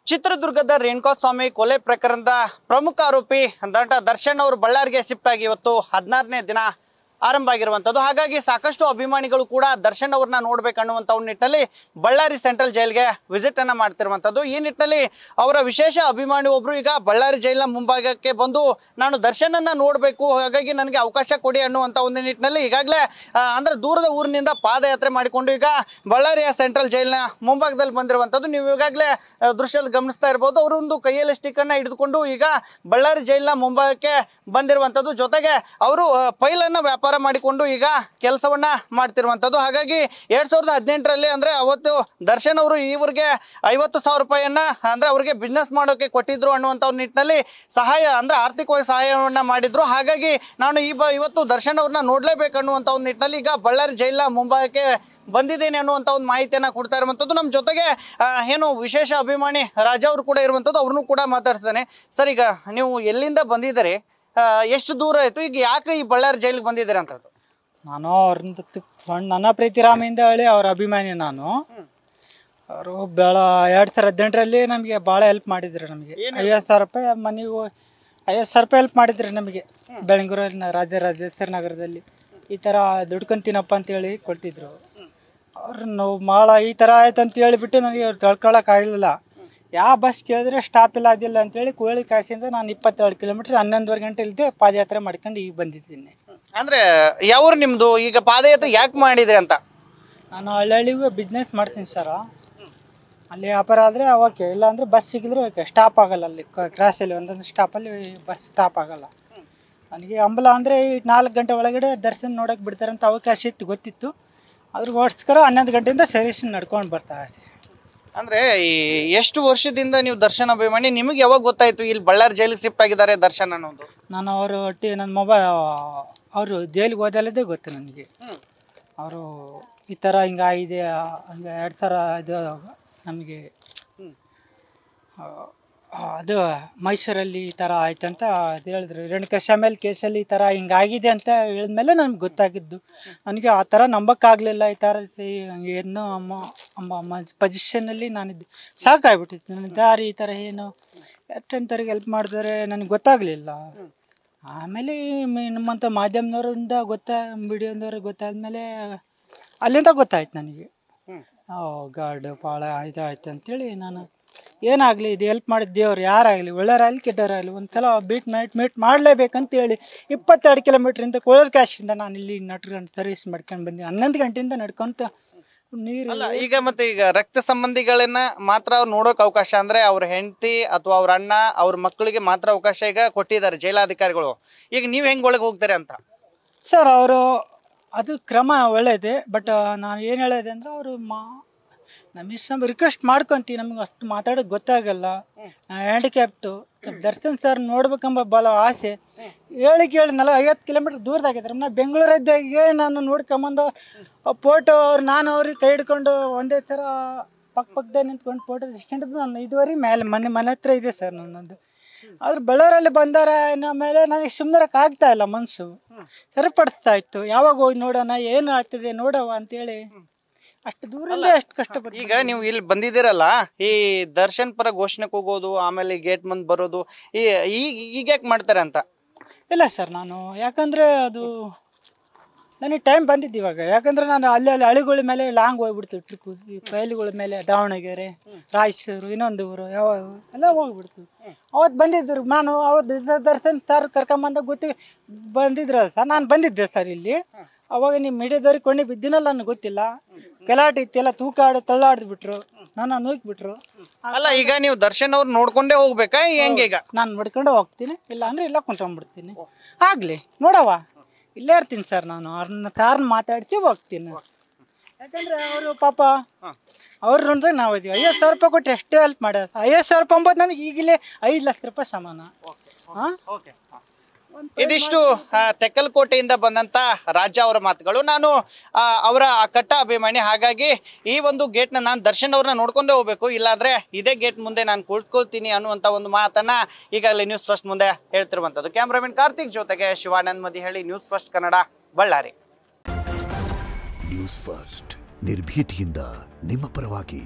ಚಿತ್ರದುರ್ಗದ ರೇಣುಕಾಸ್ವಾಮಿ ಕೊಲೆ ಪ್ರಕರಣದ ಪ್ರಮುಖ ಆರೋಪಿ ನಟ ದರ್ಶನ್ ಅವರು ಬಳ್ಳಾರಿಗೆ ಶಿಫ್ಟ್ ಆಗಿ ಇವತ್ತು 16ನೇ ದಿನ ಆರಂಭ ಆಗಿರುವಂತದ್ದು. ಹಾಗಾಗಿ ಸಾಕಷ್ಟು ಅಭಿಮಾನಿಗಳು ಕೂಡ ದರ್ಶನ್ ಅವರನ್ನ ನೋಡ್ಬೇಕನ್ನುವಂತ ನಿಟ್ಟಿನಲ್ಲಿ ಬಳ್ಳಾರಿ ಸೆಂಟ್ರಲ್ ಜೈಲ್ಗೆ ವಿಸಿಟ್ ಅನ್ನ ಮಾಡ್ತಿರುವಂತದ್ದು. ಈ ನಿಟ್ಟಿನಲ್ಲಿ ಅವರ ವಿಶೇಷ ಅಭಿಮಾನಿ ಒಬ್ರು ಈಗ ಬಳ್ಳಾರಿ ಜೈಲಿನ ಮುಂಭಾಗಕ್ಕೆ ಬಂದು ನಾನು ದರ್ಶನ್ ಅನ್ನ ನೋಡ್ಬೇಕು, ಹಾಗಾಗಿ ನನಗೆ ಅವಕಾಶ ಕೊಡಿ ಅನ್ನುವಂತ ಒಂದು ನಿಟ್ಟಿನಲ್ಲಿ ಈಗಾಗಲೇ ಅಂದ್ರೆ ದೂರದ ಊರಿನಿಂದ ಪಾದಯಾತ್ರೆ ಮಾಡಿಕೊಂಡು ಈಗ ಬಳ್ಳಾರಿಯ ಸೆಂಟ್ರಲ್ ಜೈಲಿನ ಮುಂಭಾಗದಲ್ಲಿ ಬಂದಿರುವಂತದ್ದು. ನೀವು ಈಗಾಗಲೇ ದೃಶ್ಯದಲ್ಲಿ ಗಮನಿಸ್ತಾ ಇರಬಹುದು. ಅವರು ಒಂದು ಕೈಯಲ್ಲಿ ಸ್ಟಿಕ್ ಅನ್ನ ಹಿಡಿದುಕೊಂಡು ಈಗ ಬಳ್ಳಾರಿ ಜೈಲಿನ ಮುಂಭಾಗಕ್ಕೆ ಬಂದಿರುವಂತದ್ದು. ಜೊತೆಗೆ ಅವರು ಫೈಲನ್ನ ವ್ಯಾಪಾರ ಮಾಡಿಕೊಂಡು ಈಗ ಕೆಲಸವನ್ನ ಮಾಡ್ತಿರುವಂತದ್ದು. ಹಾಗಾಗಿ 2018ರಲ್ಲಿ ಅಂದ್ರೆ ಅವತ್ತು ದರ್ಶನ್ ಅವರು ಇವರಿಗೆ 50,000 ರೂಪಾಯಿಯನ್ನ ಅಂದ್ರೆ ಅವರಿಗೆ ಬಿಸ್ನೆಸ್ ಮಾಡೋಕೆ ಕೊಟ್ಟಿದ್ರು ಅನ್ನುವಂತ ನಿಟ್ಟಿನಲ್ಲಿ ಸಹಾಯ ಅಂದ್ರೆ ಆರ್ಥಿಕವಾಗಿ ಸಹಾಯವನ್ನ ಮಾಡಿದ್ರು. ಹಾಗಾಗಿ ನಾನು ಇವತ್ತು ದರ್ಶನ್ ಅವ್ರನ್ನ ನೋಡ್ಲೇಬೇಕನ್ನುವಂತ ಒಂದು ನಿಟ್ಟಿನಲ್ಲಿ ಈಗ ಬಳ್ಳಾರಿ ಜೈಲಿನ ಮುಂಭಾಗಕ್ಕೆ ಬಂದಿದ್ದೇನೆ ಅನ್ನುವಂತ ಒಂದು ಮಾಹಿತಿಯನ್ನ ಕೊಡ್ತಾ ಇರುವಂತದ್ದು. ನಮ್ಮ ಜೊತೆಗೆ ಏನು ವಿಶೇಷ ಅಭಿಮಾನಿ ರಾಜಾ ಅವರು ಕೂಡ ಇರುವಂತದ್ದು, ಅವ್ರನ್ನೂ ಕೂಡ ಮಾತಾಡ್ತಾನೆ. ಸರ್, ಈಗ ನೀವು ಎಲ್ಲಿಂದ ಬಂದಿದ್ದೀರಿ, ಎಷ್ಟು ದೂರ ಆಯ್ತು, ಈಗ ಯಾಕೆ ಈ ಬಳ್ಳಾರಿ ಜೈಲಿಗೆ ಬಂದಿದ್ದೀರಾ ಅಂತ? ನಾನು ಅವ್ರಿಂದ ನನ್ನ ಪ್ರೀತಿ ರಾಮಿಂದ ಹೇಳಿ ಅವ್ರ ಅಭಿಮಾನಿ ನಾನು. ಅವರು 2018ರಲ್ಲಿ ನಮಗೆ ಭಾಳ ಹೆಲ್ಪ್ ಮಾಡಿದ್ರು. ನಮಗೆ 50,000 ರೂಪಾಯಿ ಮನೆಗೂ 50,000 ರೂಪಾಯಿ ಹೆಲ್ಪ್ ಮಾಡಿದ್ರು ನಮಗೆ. ಬೆಳಂಗೂರಿನ ರಾಜರಾಜೇಶ್ವರ ನಗರದಲ್ಲಿ ಈ ಥರ ದುಡ್ಕೊಂತೀನಪ್ಪ ಅಂತೇಳಿ ಕೊಟ್ಟಿದ್ರು. ಅವ್ರು ನಾವು ಭಾಳ ಈ ಥರ ಆಯ್ತು ಅಂತ ಹೇಳಿಬಿಟ್ಟು ನನಗೆ ಅವ್ರು ತಳ್ಕೊಳಕ್ಕಾಗಲಿಲ್ಲ. ಯಾವ ಬಸ್ ಕೇಳಿದ್ರೆ ಸ್ಟಾಪ್ ಇಲ್ಲ ಅದಿಲ್ಲ ಅಂತೇಳಿ ಕೋಳಿ ಕಾಸಿಂದ ನಾನು 27 ಕಿಲೋಮೀಟ್ರ್ 11:30 ಗಂಟೆ ಇಲ್ಲದೆ ಪಾದಯಾತ್ರೆ ಮಾಡ್ಕೊಂಡು ಈಗ ಬಂದಿದ್ದೀನಿ. ಅಂದ್ರೆ ಯಾವ್ರು ನಿಮ್ದು? ಈಗ ಪಾದಯಾತ್ರೆ ಯಾಕೆ ಮಾಡಿದ್ರಿ ಅಂತ? ನಾನು ಹಳ್ಳಿಗೂ ಬಿಸ್ನೆಸ್ ಮಾಡ್ತೀನಿ ಸರ. ಅಲ್ಲಿ ವ್ಯಾಪಾರ ಆದರೆ ಓಕೆ, ಇಲ್ಲ ಅಂದರೆ ಬಸ್ ಸಿಗಿದ್ರೆ ಓಕೆ, ಸ್ಟಾಪ್ ಆಗಲ್ಲ. ಅಲ್ಲಿ ಕ್ರಾಸಲ್ಲಿ ಒಂದೊಂದು ಸ್ಟಾಪಲ್ಲಿ ಬಸ್ ಸ್ಟಾಪ್ ಆಗಲ್ಲ. ನನಗೆ ಅಂಬಲ ಅಂದರೆ 4 ಗಂಟೆ ಒಳಗಡೆ ದರ್ಶನ ನೋಡೋಕೆ ಬಿಡ್ತಾರಂತ ಅವಕಾಶ ಇತ್ತು, ಗೊತ್ತಿತ್ತು. ಅದ್ರಗೋಸ್ಕರ 11 ಗಂಟೆಯಿಂದ ಸರ್ವಿಸ್ ನಡ್ಕೊಂಡು ಬರ್ತಾ ಇದೆ. ಅಂದ್ರೆ ಎಷ್ಟು ವರ್ಷದಿಂದ ನೀವು ದರ್ಶನ್ ಅಭಿಮಾನಿ? ನಿಮಗೆ ಯಾವಾಗ ಗೊತ್ತಾಯ್ತು ಇಲ್ಲಿ ಬಳ್ಳಾರಿ ಜೈಲಿಗೆ ಶಿಫ್ಟ್ ಆಗಿದ್ದಾರೆ ದರ್ಶನ್ ಅನ್ನೋದು? ನಾನು ಅವರು ನನ್ನ ಮೊಬೈಲ್ ಅವರು ಜೈಲಿಗೆ ಹೋದಲ್ಲದೇ ಗೊತ್ತು ನನಗೆ. ಅವರು ಈ ಥರ ಹಿಂಗಾಗಿದೆ, ಹಂಗೆ 2000 ನಮಗೆ ಅದು ಮೈಸೂರಲ್ಲಿ ಈ ಥರ ಆಯ್ತು ಅಂತ ಅದು ಹೇಳಿದ್ರು. ರೇಣುಕಾಸ್ವಾಮಿ ಕೇಸಲ್ಲಿ ಈ ಥರ ಹಿಂಗಾಗಿದೆ ಅಂತ ಹೇಳಿದ್ಮೇಲೆ ನನಗೆ ಗೊತ್ತಾಗಿದ್ದು. ನನಗೆ ಆ ಥರ ನಂಬಕ್ಕಾಗಲಿಲ್ಲ. ಈ ಥರ ಏನೋ ಅಮ್ಮ ಪೊಸಿಷನ್ನಲ್ಲಿ ನಾನಿದ್ದೆ, ಸಾಕಾಗ್ಬಿಟ್ಟಿತ್ತು. ನನ್ನ ದಾರಿ ಈ ಥರ ಏನು ಎಷ್ಟಂತರಿಗೆ ಹೆಲ್ಪ್ ಮಾಡಿದ್ರೆ ನನಗೆ ಗೊತ್ತಾಗಲಿಲ್ಲ. ಆಮೇಲೆ ನಮ್ಮಂಥ ಮಾಧ್ಯಮದವರಿಂದ ಮೀಡಿಯಾದವ್ರಿಗೆ ಗೊತ್ತಾದ್ಮೇಲೆ ಅಲ್ಲಿಂದ ಗೊತ್ತಾಯ್ತು ನನಗೆ. ಗಾರ್ಡ್ ಭಾಳ ಇದಾಯ್ತು ಅಂತೇಳಿ ನಾನು ಏನಾಗಲಿ ಇದು ಹೆಲ್ಪ್ ಮಾಡಿದ ದೇವ್ರು ಯಾರಾಗಲಿ, ಒಳ್ಳೆಯವರಾಗಲಿ ಕೆಟ್ಟವರಾಗಲಿ ಒಂದ್ಸಲ ಮೀಟ್ ಮಾಡಲೇಬೇಕಂತೇಳಿ 22 ಕಿಲೋಮೀಟ್ರಿಂದ ಕೋಳೂರು ಕ್ಯಾಶಿಂದ ನಾನು ಇಲ್ಲಿ ನಡ್ಕೊಂಡು ಸರ್ವಿಸ್ ಮಾಡ್ಕೊಂಡು ಬಂದೆ. 11 ಗಂಟೆಯಿಂದ ನಡ್ಕೊಂತ ನೀರು. ಈಗ ಮತ್ತೆ ಈಗ ರಕ್ತ ಸಂಬಂಧಿಗಳನ್ನ ಮಾತ್ರ ಅವ್ರು ನೋಡೋಕೆ ಅವಕಾಶ, ಅಂದ್ರೆ ಅವ್ರ ಹೆಂಡತಿ ಅಥವಾ ಅವ್ರ ಅಣ್ಣ ಅವ್ರ ಮಕ್ಕಳಿಗೆ ಮಾತ್ರ ಅವಕಾಶ ಈಗ ಕೊಟ್ಟಿದ್ದಾರೆ ಜೈಲಾಧಿಕಾರಿಗಳು. ಈಗ ನೀವು ಹೆಂಗ್ ಒಳಗೆ ಹೋಗ್ತಾರೆ ಅಂತ? ಸರ್, ಅವರು ಅದು ಕ್ರಮ ಒಳ್ಳೇದೆ. ಬಟ್ ನಾನು ಏನು ಹೇಳಿದೆ ಅಂದರೆ ಅವರು ನಮ್ಮ ರಿಕ್ವೆಸ್ಟ್ ಮಾಡ್ಕೊಂತೀವಿ. ನಮ್ಗೆ ಅಷ್ಟು ಮಾತಾಡೋಕೆ ಗೊತ್ತಾಗಲ್ಲ. ಹ್ಯಾಂಡಿಕ್ಯಾಪ್ಟು ದರ್ಶನ್ ಸರ್ ನೋಡ್ಬೇಕೆಂಬ ಭಾಳ ಆಸೆ. ಕೇಳಿದ್ನಲ್ಲ 50 ಕಿಲೋಮೀಟ್ರ್ ದೂರದಾಗಿದ್ದಾರೆ. ನಾ ಬೆಂಗಳೂರದ್ದಾಗೆ ನಾನು ನೋಡ್ಕೊಂಬಂದು ಫೋಟೋ ನಾನು ಅವ್ರಿಗೆ ಕೈ ಹಿಡ್ಕೊಂಡು ಒಂದೇ ಥರ ಪಕ್ಕದಾಗ ನಿಂತ್ಕೊಂಡು ಫೋಟೋ ತೆಗೆಸ್ಕೊಂಡಿದ್ದು ನಾನು ಇದುವರೆಗೆ ಮನೆ ಹತ್ರ ಇದೆ ಸರ್ ನನ್ನದು. ಆದ್ರೆ ಬಳ್ಳಾರಲ್ಲಿ ಬಂದಾರ ಮೇಲೆ ನನಗೆ ಸುಮ್ಮರಕ್ಕೆ ಆಗ್ತಾ ಇಲ್ಲ, ಮನಸ್ಸು ಸರಿಪಡಿಸ್ತಾ ಇತ್ತು. ಯಾವಾಗ ಹೋಗಿ ನೋಡೋಣ, ಏನು ಆಗ್ತದೆ ನೋಡವ ಅಂತೇಳಿ ಅಷ್ಟು ದೂರಲ್ಲೇ ಅಷ್ಟು ಕಷ್ಟಪಟ್ಟು. ಈಗ ನೀವು ಇಲ್ಲಿ ಬಂದಿದ್ದೀರಲ್ಲ, ಈ ದರ್ಶನ್ ಪರ ಘೋಷಣೆಗೆ ಹೋಗೋದು, ಆಮೇಲೆ ಗೇಟ್ ಮುಂದೆ ಬರೋದು ಈಗ ಯಾಕೆ ಮಾಡ್ತಾರೆ ಅಂತ? ಇಲ್ಲ ಸರ್, ನಾನು ಯಾಕಂದರೆ ಅದು ನನಗೆ ಟೈಮ್ ಬಂದಿದ್ದು ಇವಾಗ. ಯಾಕಂದರೆ ನಾನು ಅಲ್ಲಿ ಹಳಿಗಳ ಮೇಲೆ ಲಾಂಗ್ ಹೋಗ್ಬಿಡ್ತೀವಿ ಟ್ರಿಪ್ಪು. ಈ ಫೈಲ್ಗಳ ಮೇಲೆ ದಾವಣಗೆರೆ, ರಾಯಚೂರು, ಇನ್ನೊಂದು ಊರು ಯಾವ ಎಲ್ಲ ಹೋಗ್ಬಿಡ್ತೀವಿ. ಅವತ್ತು ಬಂದಿದ್ರು. ನಾನು ಅವತ್ತು ದರ್ಶನ್ ಸರ್ ಕರ್ಕೊಂಬಂದಾಗ ಬಂದಿದ್ರಲ್ಲ ಸರ್, ನಾನು ಬಂದಿದ್ದೆ ಸರ್ ಇಲ್ಲಿ. ಅವಾಗ ನೀವು ಮೀಡಿಯಾದವ್ರಿಗೆ ಕೊಂಡಿ ಬಿದ್ದಿನಲ್ಲ, ನನಗೆ ಗೊತ್ತಿಲ್ಲ. ಗಲಾಟೆ ಇತ್ತೆಲ್ಲ ತೂಕ ತಳ್ಳಾಡ್ಬಿಟ್ರು, ನನ್ನ ನೂಕ್ಬಿಟ್ರು. ಅಲ್ಲ, ಈಗ ನೀವು ದರ್ಶನ್ ಅವ್ರು ನೋಡ್ಕೊಂಡೇ ಹೋಗ್ಬೇಕಾ ಹೆಂಗೆ? ಈಗ ನಾನು ನೋಡ್ಕೊಂಡು ಹೋಗ್ತೀನಿ, ಇಲ್ಲ ಅಂದ್ರೆ ಇಲ್ಲ ಕುಂತ್ಕೊಂಡ್ಬಿಡ್ತೀನಿ. ಆಗ್ಲಿ ನೋಡವ, ಇಲ್ಲೇ ಇರ್ತೀನಿ ಸರ್. ನಾನು ಅವ್ರನ್ನ ಸಾರ್ನ ಮಾತಾಡ್ತಿ ಹೋಗ್ತೀನಿ. ಯಾಕಂದ್ರೆ ಅವರು ಪಾಪ ಅವ್ರ ಋಣದಾಗ ನಾವು ಇದೀವಿ. 50,000 ರೂಪಾಯಿ ಕೊಟ್ಟು ಎಷ್ಟೇ ಹೆಲ್ಪ್ ಮಾಡ್ಯಾರ. 50,000 ರೂಪಾಯಿ ಅಂಬೋದು ನನಗೆ ಈಗಲೇ 5 ಲಕ್ಷ ರೂಪಾಯಿ ಸಮಾನ. ಇದಿಷ್ಟು ತೆಕ್ಕಲಕೋಟೆಯಿಂದ ಬಂದಂತ ರಾಜಾ ಅವರ ಮಾತುಗಳು. ನಾನು ಅವರ ಕಟ್ಟ ಅಭಿಮಾನಿ, ಹಾಗಾಗಿ ಈ ಒಂದು ಗೇಟ್ ನಾನು ದರ್ಶನ್ ಅವ್ರನ್ನ ನೋಡ್ಕೊಂಡೇ ಹೋಗ್ಬೇಕು, ಇಲ್ಲಾಂದ್ರೆ ಇದೇ ಗೇಟ್ ಮುಂದೆ ನಾನು ಕುಳಿತುಕೊಳ್ತೀನಿ ಅನ್ನುವಂತ ಒಂದು ಮಾತನ್ನ ಈಗಾಗಲೇ ನ್ಯೂಸ್ ಫಸ್ಟ್ ಮುಂದೆ ಹೇಳ್ತಿರುವಂತದ್ದು. ಕ್ಯಾಮ್ರಾಮನ್ ಕಾರ್ತಿಕ್ ಜೊತೆಗೆ Shivanand Madihalli, news first Kannada, Ballari. News first ನಿರ್ಭೀತಿಯಿಂದ ನಿಮ್ಮ ಪರವಾಗಿ.